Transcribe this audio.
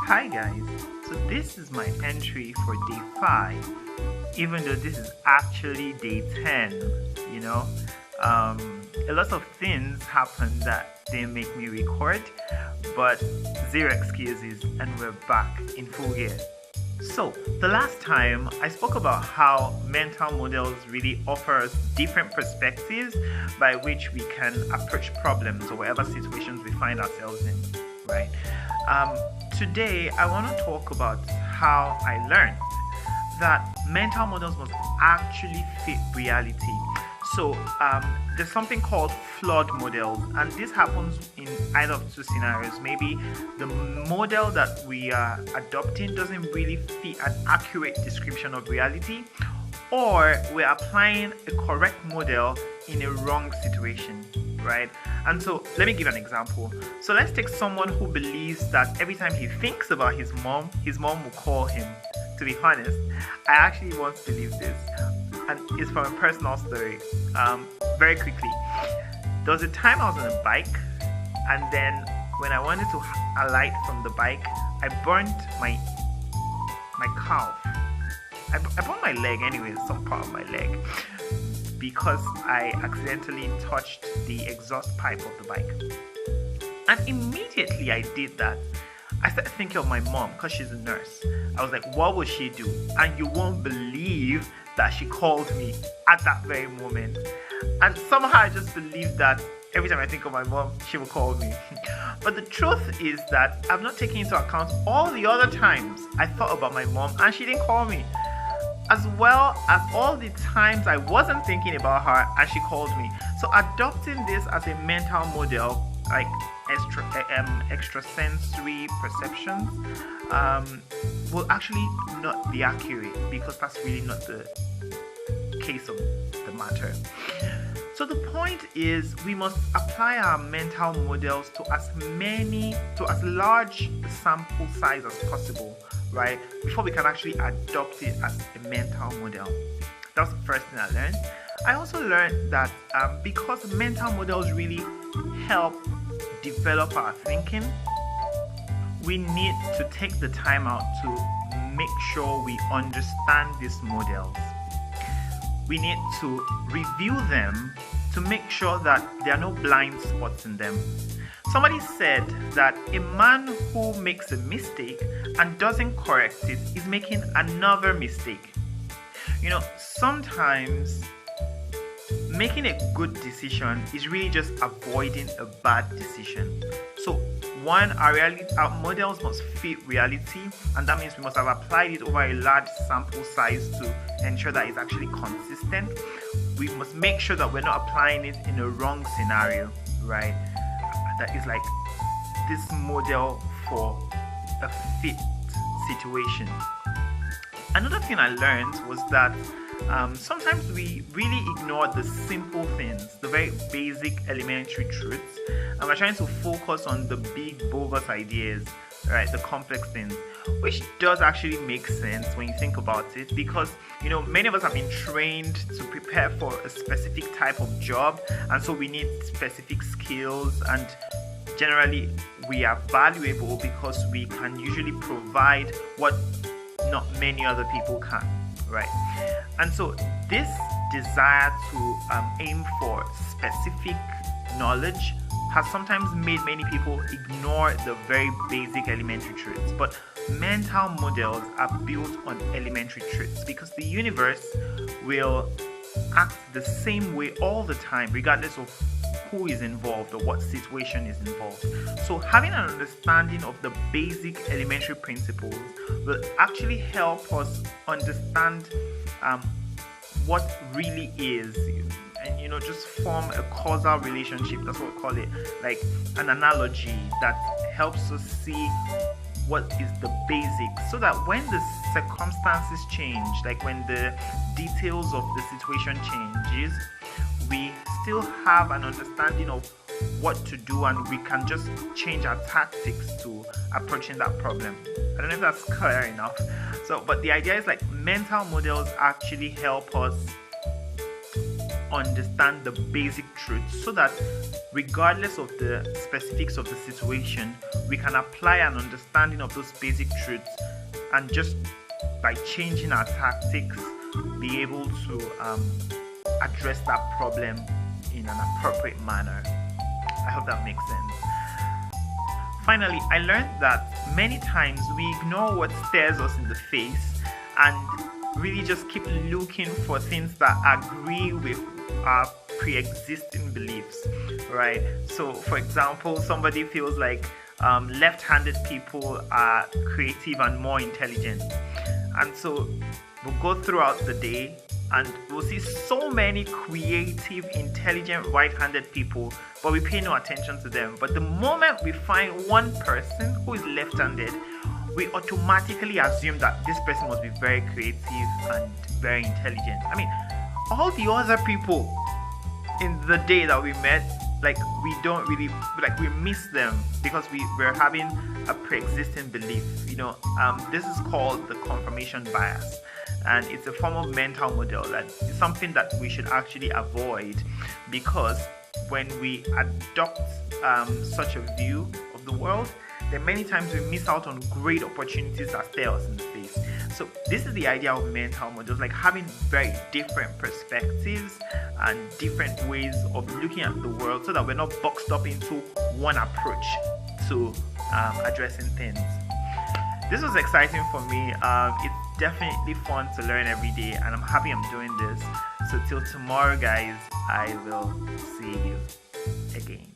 Hi guys, so this is my entry for day 5, even though this is actually day 10, you know. A lot of things happened that didn't make me record, but zero excuses and we're back in full gear. So, the last time I spoke about how mental models really offer us different perspectives by which we can approach problems or whatever situations we find ourselves in, right? Today, I want to talk about how I learned that mental models must actually fit reality. So, there's something called flawed models, and this happens in either of two scenarios. Maybe the model that we are adopting doesn't really fit an accurate description of reality, or we're applying a correct model in a wrong situation, right? And so let me give an example. So let's take someone who believes that every time he thinks about his mom will call him. To be honest, I actually once believed this, and it's from a personal story. Very quickly, there was a time I was on a bike, and then when I wanted to alight from the bike, I burnt my calf. I burned my leg anyway, some part of my leg, because I accidentally touched the exhaust pipe of the bike. And immediately I did that, I started thinking of my mom, because she's a nurse. I was like, what would she do? And you won't believe that she called me at that very moment. And somehow I just believed that every time I think of my mom, she will call me. But the truth is that I've not taken into account all the other times I thought about my mom and she didn't call me, as well as all the times I wasn't thinking about her and she called me. So adopting this as a mental model, like extrasensory perceptions, will actually not be accurate, because that's really not the case of the matter. So the point is, we must apply our mental models to as large sample size as possible, right? Before we can actually adopt it as a mental model. That's the first thing I learned. I also learned that because mental models really help develop our thinking, we need to take the time out to make sure we understand these models. We need to review them to make sure that there are no blind spots in them. Somebody said that a man who makes a mistake and doesn't correct it is making another mistake. You know, sometimes making a good decision is really just avoiding a bad decision. So one, our models must fit reality, and that means we must have applied it over a large sample size to ensure that it's actually consistent. We must make sure that we're not applying it in a wrong scenario, right? That is like this model for a fit situation. Another thing I learned was that sometimes we really ignore the simple things, the very basic elementary truths, and we're trying to focus on the big bogus ideas, right, the complex things, which does actually make sense when you think about it, because you know, many of us have been trained to prepare for a specific type of job, and so we need specific skills, and generally we are valuable because we can usually provide what not many other people can, right? And so this desire to aim for specific knowledge has sometimes made many people ignore the very basic elementary truths. But mental models are built on elementary truths, because the universe will act the same way all the time, regardless of who is involved or what situation is involved. So having an understanding of the basic elementary principles will actually help us understand what really is, and you know, just form a causal relationship. That's what we call it, like an analogy that helps us see what is the basics, so that when the circumstances change, like when the details of the situation changes, we still have an understanding of what to do, and we can just change our tactics to approaching that problem. I don't know if that's clear enough. So, but the idea is like mental models actually help us understand the basic truths so that regardless of the specifics of the situation, we can apply an understanding of those basic truths, and just by changing our tactics, be able to address that problem in an appropriate manner. I hope that makes sense. Finally, I learned that many times we ignore what stares us in the face and really just keep looking for things that agree with our pre-existing beliefs, right? So for example, somebody feels like left-handed people are creative and more intelligent, and so we'll go throughout the day and we'll see so many creative, intelligent right-handed people, but we pay no attention to them. But the moment we find one person who is left-handed, we automatically assume that this person must be very creative and very intelligent. I mean, all the other people in the day that we met, like, we don't really, like, we miss them because we're having a pre-existing belief. This is called the confirmation bias, and it's a form of mental model that is something that we should actually avoid, because when we adopt such a view of the world, then many times we miss out on great opportunities that stare us in the face. So this is the idea of mental models, like having very different perspectives and different ways of looking at the world, so that we're not boxed up into one approach to addressing things. This was exciting for me. It's definitely fun to learn every day, and I'm happy I'm doing this. So till tomorrow, guys, I will see you again.